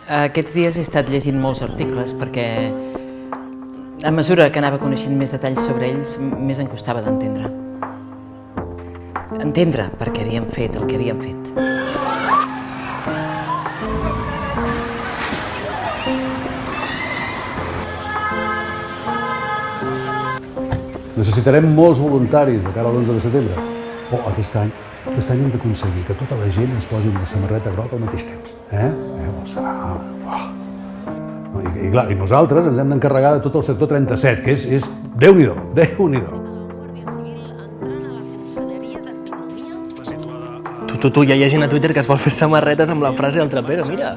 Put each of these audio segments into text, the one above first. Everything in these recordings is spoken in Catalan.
Aquests dies he estat llegint molts articles perquè a mesura que anava coneixent més detalls sobre ells, més em costava d'entendre. Entendre per què havien fet el que havien fet. Necessitarem molts voluntaris de cara a l'11 de setembre. Aquest any hem d'aconseguir que tota la gent es posi una samarreta groga al mateix temps. I clar, i nosaltres ens hem d'encarregar de tot el sector 37, que és Déu-n'hi-do, Déu-n'hi-do. Tu, ja llegint a Twitter que es vol fer samarretes amb la frase del trapero, mira.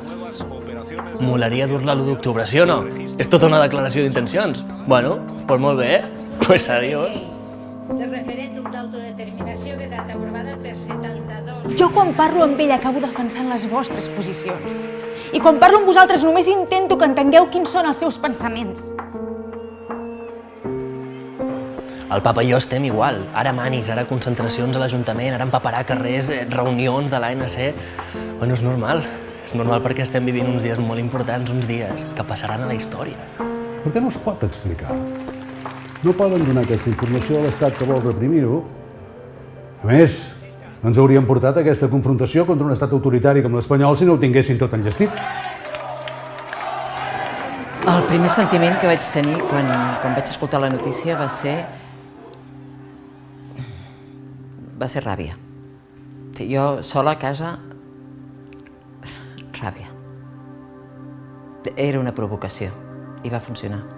Molaria dur-la l'1 d'octubre, sí o no? És tota una declaració d'intencions. Bueno, doncs molt bé, pues adiós. El referèndum d'autodeterminació ha quedat aprovada per 72. Jo quan parlo amb ell acabo defensant les vostres posicions. I quan parlo amb vosaltres només intento que entengueu quins són els seus pensaments. El papa i jo estem igual. Ara manis, ara concentracions a l'Ajuntament, ara empaperar carrers, reunions de l'ANC... Bueno, és normal. És normal perquè estem vivint uns dies molt importants, uns dies que passaran a la història. Per què no es pot explicar? No poden donar aquesta informació a l'Estat que vol reprimir-ho. A més, no ens haurien portat aquesta confrontació contra un estat autoritari com l'espanyol si no ho tinguessin tot enllestit. El primer sentiment que vaig tenir quan vaig escoltar la notícia va ser ràbia. Jo sola a casa, ràbia. Era una provocació i va funcionar.